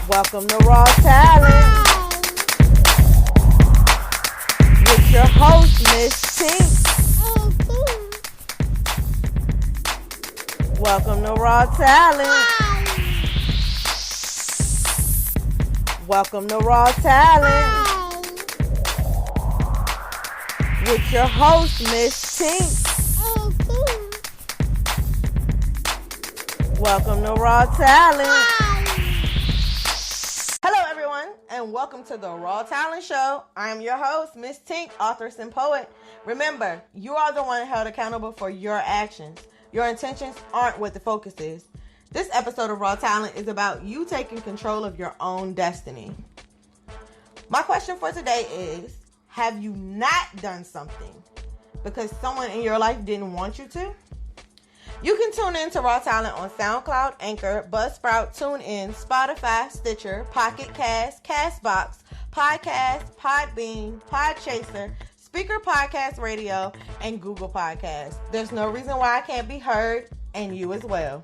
Welcome to Raw Talent with your host, Miss Tink. Welcome to Raw Talent. Welcome to Raw Talent with your host, Miss Tink. Welcome to Raw Talent. Hello, everyone, and welcome to the Raw Talent Show. I am your host, Miss Tink, authoress and poet. Remember, you are the one held accountable for your actions. Your intentions aren't what the focus is. This episode of Raw Talent is about you taking control of your own destiny. My question for today is, have you not done something because someone in your life didn't want you to? You can tune in to Raw Talent on SoundCloud, Anchor, Buzzsprout, TuneIn, Spotify, Stitcher, Pocket Cast, Castbox, Podcast, Podbean, Podchaser, Speaker Podcast Radio, and Google Podcasts. There's no reason why I can't be heard, and you as well.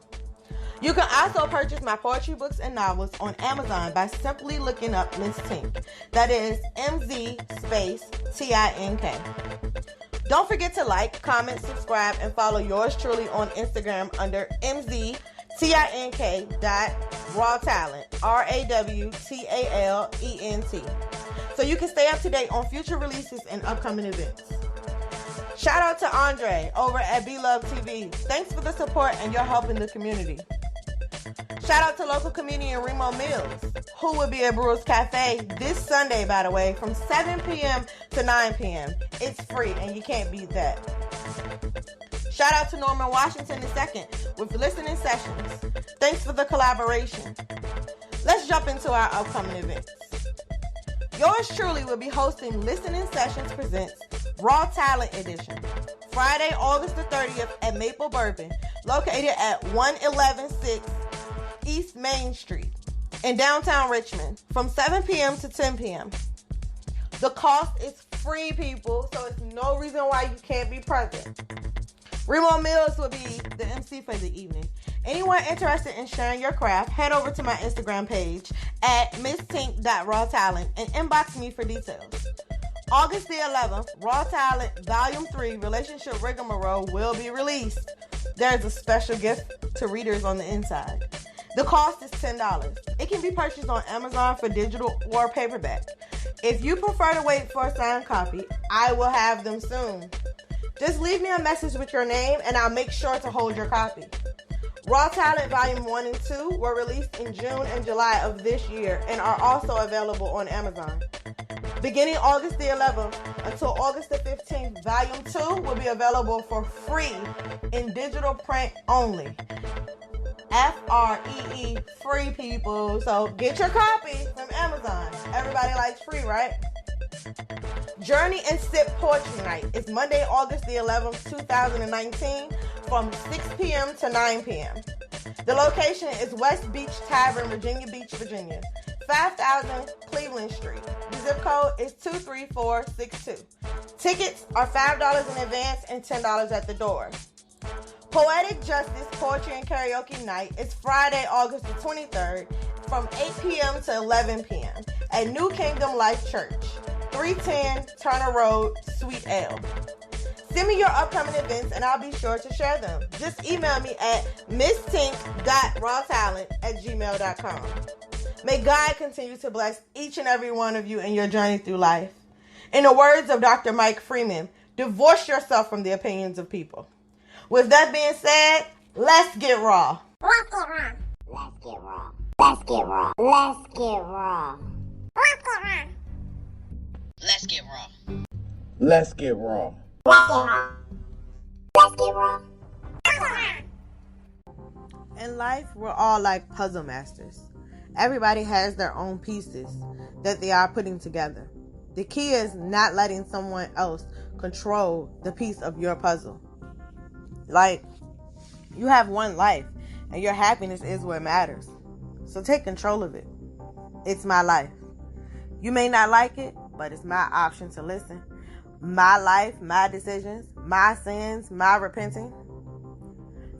You can also purchase my poetry books and novels on Amazon by simply looking up Miss Tink. That is MZ_TINK. Don't forget to like, comment, subscribe, and follow yours truly on Instagram under MZTINK.rawtalent, RAWTALENT, so you can stay up to date on future releases and upcoming events. Shout out to Andre over at Beloved TV. Thanks for the support and your help in the community. Shout out to local comedian Remo Mills, who will be at Brewers Cafe this Sunday, by the way, from 7 p.m. to 9 p.m. It's free, and you can't beat that. Shout out to Norman Washington II with listening sessions. Thanks for the collaboration. Let's jump into our upcoming events. Yours truly will be hosting Listening Sessions Presents Raw Talent Edition, Friday, August the 30th at Maple Bourbon, located at 1116 East Main Street in downtown Richmond from 7 p.m. to 10 p.m. The cost is free, people, so it's no reason why you can't be present. Remo Mills will be the MC for the evening. Anyone interested in sharing your craft, head over to my Instagram page at misstink.rawtalent and inbox me for details. August the 11th, Raw Talent Volume 3 Relationship Rigmarole will be released. There's a special gift to readers on the inside. The cost is $10. It can be purchased on Amazon for digital or paperback. If you prefer to wait for a signed copy, I will have them soon. Just leave me a message with your name and I'll make sure to hold your copy. Raw Talent Volume 1 and 2 were released in June and July of this year and are also available on Amazon. Beginning August the 11th until August the 15th, Volume 2 will be available for free in digital print only. FREE, free, people. So get your copy from Amazon. Everybody likes free, right? Journey and Sip Poetry Night is Monday, August the 11th, 2019 from 6 p.m. to 9 p.m. The location is West Beach Tavern, Virginia Beach, Virginia, 5000 Cleveland Street. The zip code is 23462. Tickets are $5 in advance and $10 at the door. Poetic Justice Poetry and Karaoke Night is Friday, August the 23rd from 8 p.m. to 11 p.m. at New Kingdom Life Church, 310 Turner Road, Suite L. Send me your upcoming events and I'll be sure to share them. Just email me at misstink.rawtalent@gmail.com. May God continue to bless each and every one of you in your journey through life. In the words of Dr. Mike Freeman, divorce yourself from the opinions of people. With that being said, let's get raw. Let's get raw. Let's get raw. Let's get raw. Let's get raw. Let's get raw. Let's get raw. Let's get raw. Let's get raw. Let's get raw. Let's get raw. In life, we're all like puzzle masters. Everybody has their own pieces that they are putting together. The key is not letting someone else control the piece of your puzzle. Like, you have one life, and your happiness is what matters. So take control of it. It's my life. You may not like it, but it's my option to listen. My life, my decisions, my sins, my repenting.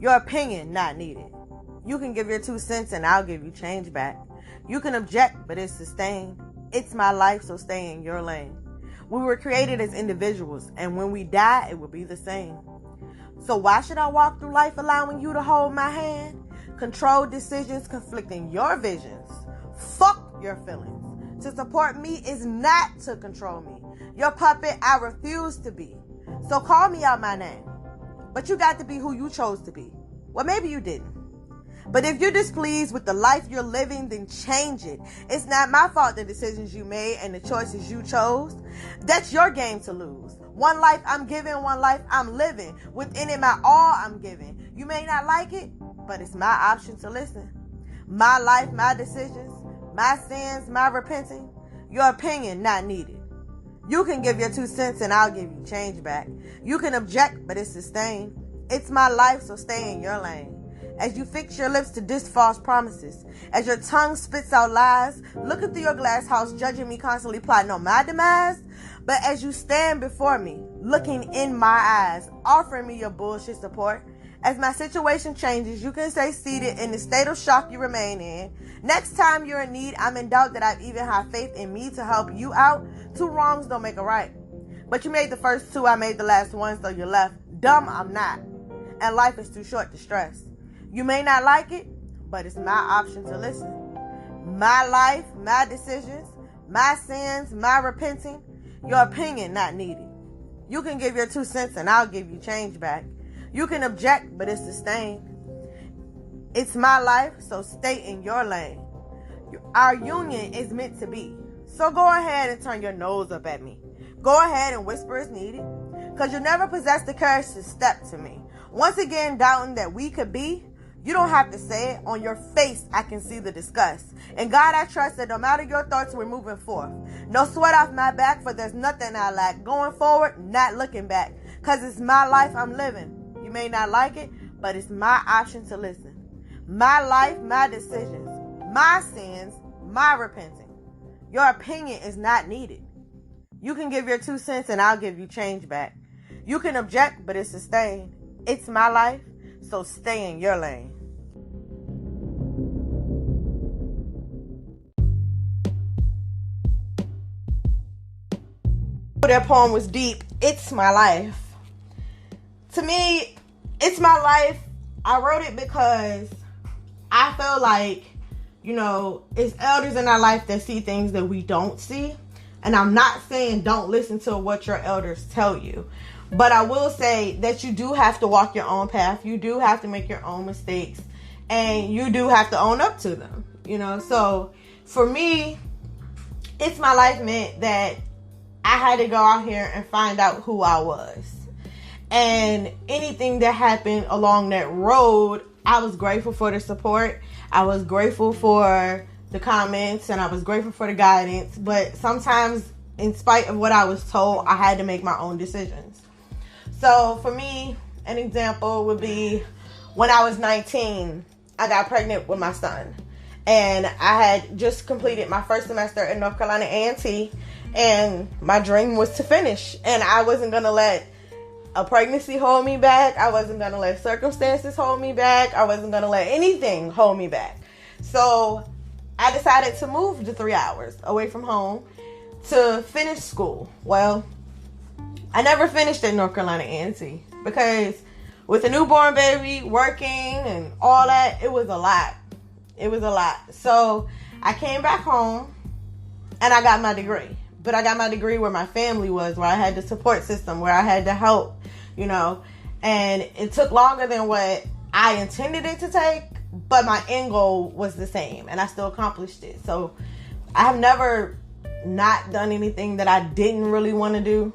Your opinion not needed. You can give your 2 cents and I'll give you change back. You can object, but it's sustained. It's my life, so stay in your lane. We were created as individuals, and when we die, it will be the same. So why should I walk through life allowing you to hold my hand? Control decisions conflicting your visions. Fuck your feelings. To support me is not to control me. Your puppet, I refuse to be. So call me out my name. But you got to be who you chose to be. Well, maybe you didn't. But if you're displeased with the life you're living, then change it. It's not my fault the decisions you made and the choices you chose. That's your game to lose. One life I'm giving, one life I'm living. Within it, my all I'm giving. You may not like it, but it's my option to listen. My life, my decisions, my sins, my repenting. Your opinion not needed. You can give your 2 cents and I'll give you change back. You can object, but it's sustained. It's my life, so stay in your lane. As you fix your lips to diss false promises, as your tongue spits out lies, looking through your glass house, judging me constantly plotting on my demise. But as you stand before me, looking in my eyes, offering me your bullshit support, as my situation changes, you can stay seated in the state of shock you remain in. Next time you're in need, I'm in doubt that I've even had faith in me to help you out. 2 wrongs don't make a right. But you made the first 2, I made the last 1, so you're left. Dumb, I'm not. And life is too short to stress. You may not like it, but it's my option to listen. My life, my decisions, my sins, my repenting. Your opinion not needed. You can give your 2 cents and I'll give you change back. You can object, but it's sustained. It's my life, so stay in your lane. Our union is meant to be. So go ahead and turn your nose up at me. Go ahead and whisper as needed. Because you never possess the courage to step to me. Once again, doubting that we could be. You don't have to say it. On your face, I can see the disgust. And God, I trust that no matter your thoughts, we're moving forth. No sweat off my back, for there's nothing I lack. Going forward, not looking back. Because it's my life I'm living. You may not like it, but it's my option to listen. My life, my decisions, my sins, my repenting. Your opinion is not needed. You can give your 2 cents and I'll give you change back. You can object, but it's sustained. It's my life, so stay in your lane. That poem was deep. It's my life. To me, it's my life. I wrote it because I feel like, it's elders in our life that see things that we don't see. And I'm not saying don't listen to what your elders tell you. But I will say that you do have to walk your own path. You do have to make your own mistakes. And you do have to own up to them. So for me, it's my life meant that I had to go out here and find out who I was. And anything that happened along that road, I was grateful for the support. I was grateful for the comments and I was grateful for the guidance. But sometimes, in spite of what I was told, I had to make my own decisions. So for me, an example would be when I was 19, I got pregnant with my son. And I had just completed my first semester at North Carolina A&T. And my dream was to finish. And I wasn't going to let a pregnancy hold me back. I wasn't going to let circumstances hold me back. I wasn't going to let anything hold me back. So I decided to move to 3 hours away from home to finish school. Well, I never finished at North Carolina A&T because with a newborn baby, working and all that, it was a lot. It was a lot. So I came back home and I got my degree. But I got my degree where my family was, where I had the support system, where I had the help, And it took longer than what I intended it to take, but my end goal was the same, and I still accomplished it. So I have never not done anything that I didn't really want to do.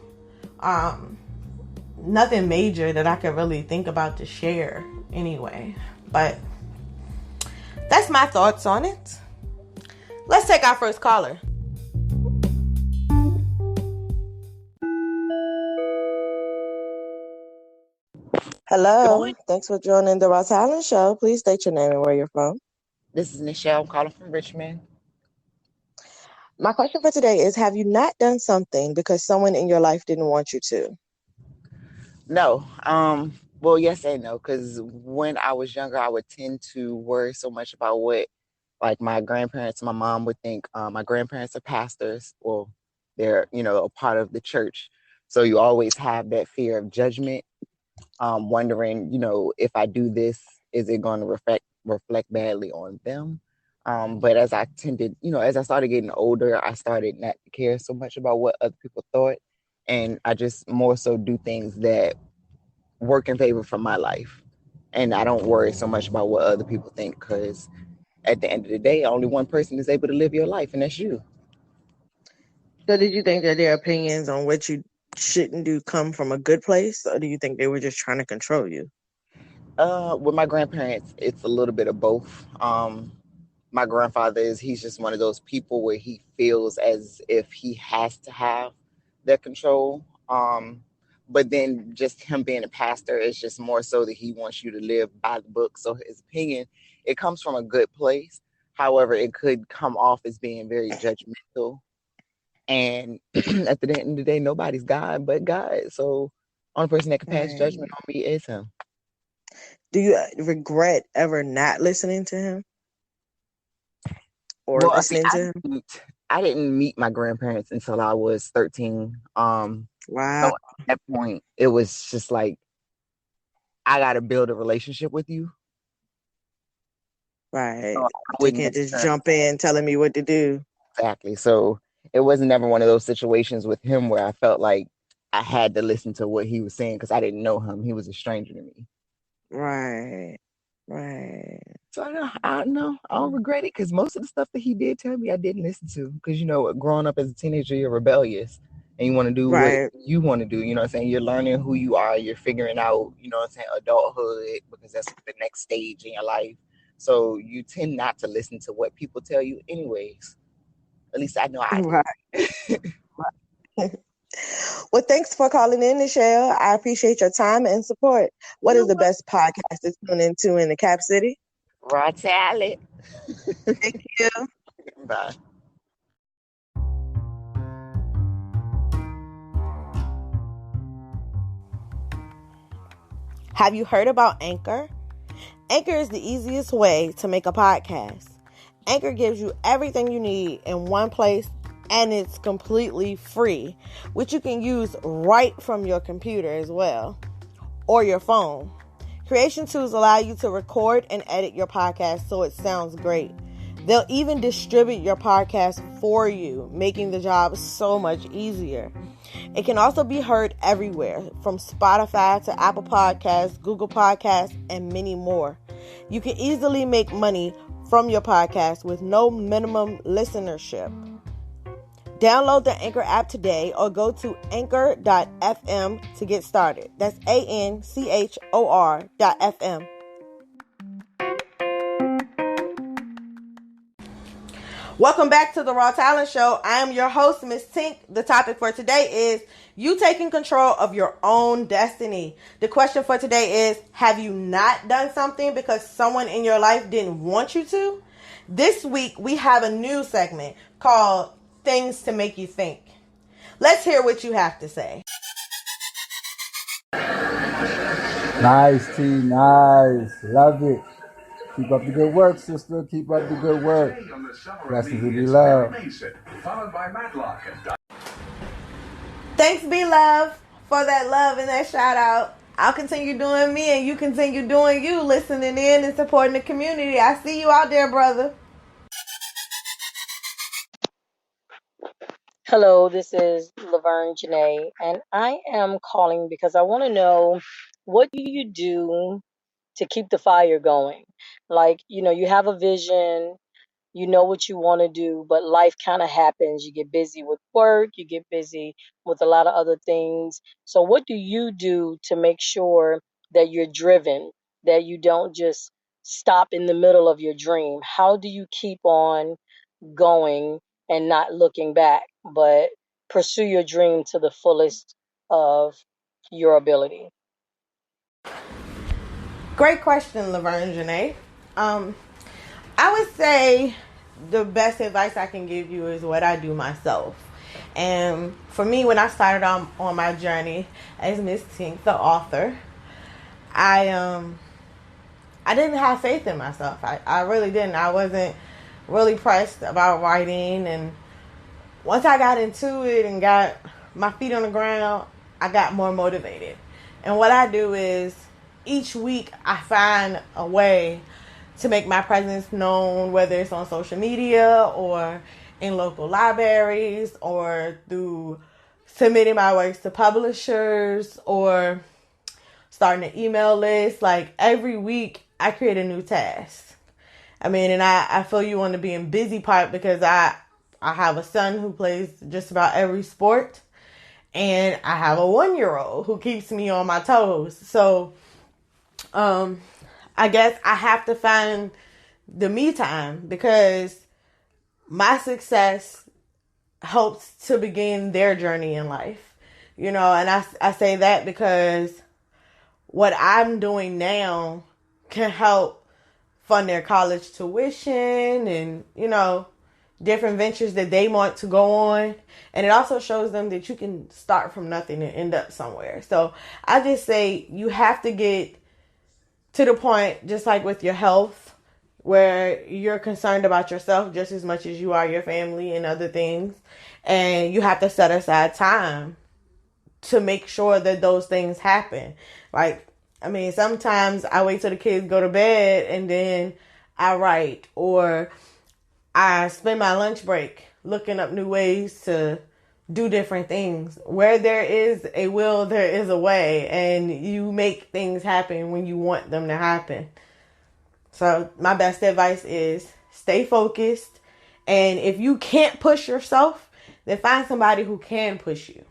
Nothing major that I could really think about to share anyway. But that's my thoughts on it. Let's take our first caller. Hello. Thanks for joining the Ross Allen Show. Please state your name and where you're from. This is Nichelle. I'm calling from Richmond. My question for today is, have you not done something because someone in your life didn't want you to? No. Well, yes and no, because when I was younger, I would tend to worry so much about what Like my grandparents, my mom would think my grandparents are pastors. Well, they're, a part of the church. So you always have that fear of judgment, wondering, if I do this, is it going to reflect badly on them? But as as I started getting older, I started not to care so much about what other people thought. And I just more so do things that work in favor for my life. And I don't worry so much about what other people think, because at the end of the day, only one person is able to live your life, and that's you. So did you think that their opinions on what you shouldn't do come from a good place, or do you think they were just trying to control you? With my grandparents, it's a little bit of both. My grandfather he's just one of those people where he feels as if he has to have that control. But then just him being a pastor is just more so that he wants you to live by the book. So his opinion, it comes from a good place. However, it could come off as being very judgmental. And at the end of the day, nobody's God but God. So only person that can pass judgment on me is him. Do you regret ever not listening to him? Or listening to him? I didn't meet my grandparents until I was 13. Wow. So at that point, it was just like, I got to build a relationship with you. Right. So you can't just jump in telling me what to do. Exactly. So it wasn't ever one of those situations with him where I felt like I had to listen to what he was saying because I didn't know him. He was a stranger to me. Right. So I don't regret it, because most of the stuff that he did tell me I didn't listen to, because growing up as a teenager, you're rebellious and you want to do what you want to do. You know what I'm saying? You're learning who you are. You're figuring out, adulthood, because that's the next stage in your life. So you tend not to listen to what people tell you anyways. At least I know I do. Right. Well, thanks for calling in, Nichelle. I appreciate your time and support. What is the best podcast to tune into in the Cap City? Raw Talent. Thank you. Bye. Have you heard about Anchor? Anchor is the easiest way to make a podcast. Anchor gives you everything you need in one place, and it's completely free, which you can use right from your computer as well, or your phone. Creation tools allow you to record and edit your podcast so it sounds great. They'll even distribute your podcast for you, making the job so much easier. It can also be heard everywhere, from Spotify to Apple Podcasts, Google Podcasts, and many more. You can easily make money from your podcast with no minimum listenership. Download the Anchor app today or go to anchor.fm to get started. That's ANCHOR.FM. Welcome back to the Raw Talent Show. I am your host, Miss Tink. The topic for today is you taking control of your own destiny. The question for today is, have you not done something because someone in your life didn't want you to? This week, we have a new segment called Things to Make You Think. Let's hear what you have to say. Nice, T. Nice. Love it. Keep up the good work, sister. Keep up the good work. Blessings to be love. Thanks, Be Love, for that love and that shout out. I'll continue doing me and you continue doing you, listening in and supporting the community. I see you out there, brother. Hello, this is Laverne Janae, and I am calling because I want to know, what do you do to keep the fire going? Like, you have a vision, you know what you want to do, but life kind of happens. You get busy with work, you get busy with a lot of other things. So what do you do to make sure that you're driven, that you don't just stop in the middle of your dream? How do you keep on going and not looking back, but pursue your dream to the fullest of your ability? Great question, Laverne Janae. I would say the best advice I can give you is what I do myself. And for me, when I started on my journey as Miss Tink, the author, I didn't have faith in myself. I really didn't. I wasn't really pressed about writing. And once I got into it and got my feet on the ground, I got more motivated. And what I do is each week I find a way to make my presence known, whether it's on social media or in local libraries or through submitting my works to publishers or starting an email list. Like every week I create a new task. I mean, and I feel you on the being busy part because I have a son who plays just about every sport, and I have a 1-year-old who keeps me on my toes. So, I guess I have to find the me time because my success helps to begin their journey in life. You know, and I say that because what I'm doing now can help fund their college tuition and, you know, different ventures that they want to go on. And it also shows them that you can start from nothing and end up somewhere. So I just say you have to get to the point, just like with your health, where you're concerned about yourself just as much as you are your family and other things. And you have to set aside time to make sure that those things happen. Like, I mean, sometimes I wait till the kids go to bed and then I write, or I spend my lunch break looking up new ways to do different things. Where there is a will, there is a way, and you make things happen when you want them to happen. So my best advice is stay focused, and if you can't push yourself, then find somebody who can push you.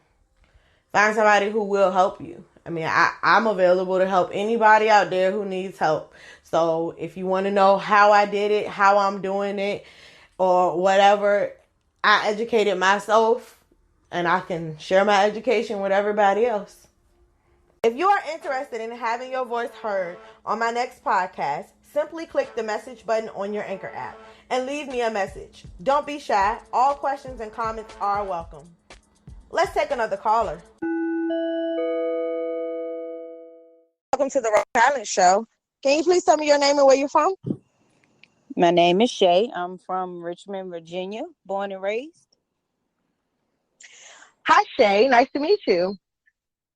Find somebody who will help you. I mean, I'm available to help anybody out there who needs help. So if you want to know how I did it, how I'm doing it, or whatever, I educated myself and I can share my education with everybody else. If you are interested in having your voice heard on my next podcast, simply click the message button on your Anchor app and leave me a message. Don't be shy. All questions and comments are welcome. Let's take another caller. Welcome to the Raw Talent Show. Can you please tell me your name and where you're from? My name is Shay. I'm from Richmond, Virginia, born and raised. Hi, Shay. Nice to meet you.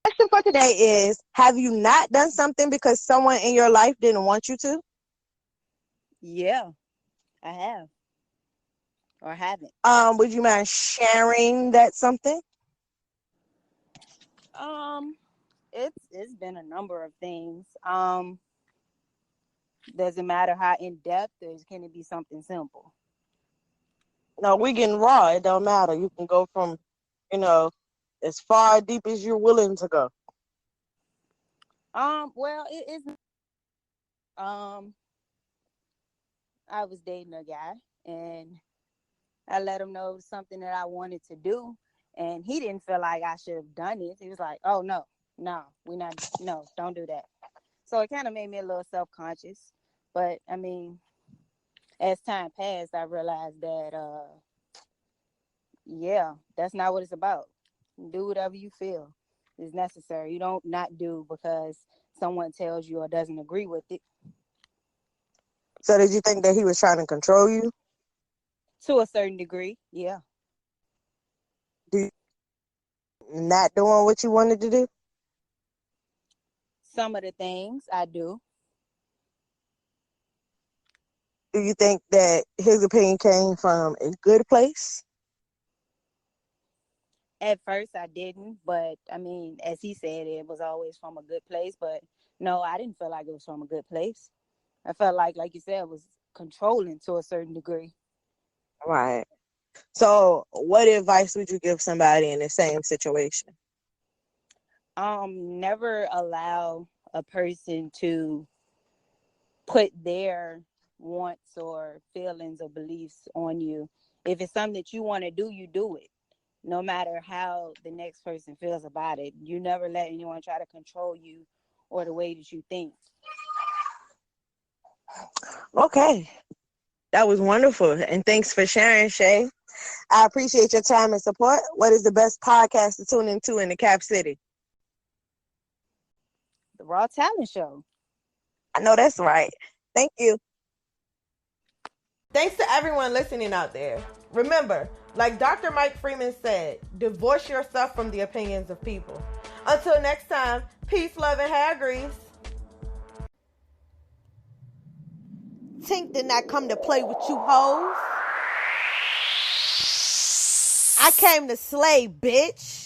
The question for today is, have you not done something because someone in your life didn't want you to? Yeah, I have. Or haven't. Would you mind sharing that something? It's been a number of things. Doesn't matter how in depth, can it be something simple? No, we getting raw. It don't matter. You can go from, as far deep as you're willing to go. Well, it is. I was dating a guy, and I let him know it was something that I wanted to do, and he didn't feel like I should have done it. He was like, "Oh no, don't do that." So it kind of made me a little self-conscious. But I mean, as time passed, I realized that, that's not what it's about. Do whatever you feel is necessary. You don't not do because someone tells you or doesn't agree with it. So did you think that he was trying to control you? To a certain degree, yeah. Not doing what you wanted to do? Some of the things I do. Do you think that his opinion came from a good place? At first I didn't, but I mean, as he said, it was always from a good place. But no, I didn't feel like it was from a good place. I felt like you said, it was controlling to a certain degree. Right. So what advice would you give somebody in the same situation? Never allow a person to put their wants or feelings or beliefs on you. If it's something that you want to do, you do it. No matter how the next person feels about it. You never let anyone try to control you or the way that you think. Okay. That was wonderful. And thanks for sharing, Shay. I appreciate your time and support. What is the best podcast to tune into in the Cap City? The Raw Talent Show. I know that's right. Thank you. Thanks to everyone listening out there. Remember, like Dr. Mike Freeman said, divorce yourself from the opinions of people. Until next time, peace, love, and hair grease. Tink did not come to play with you hoes. I came to slay, bitch.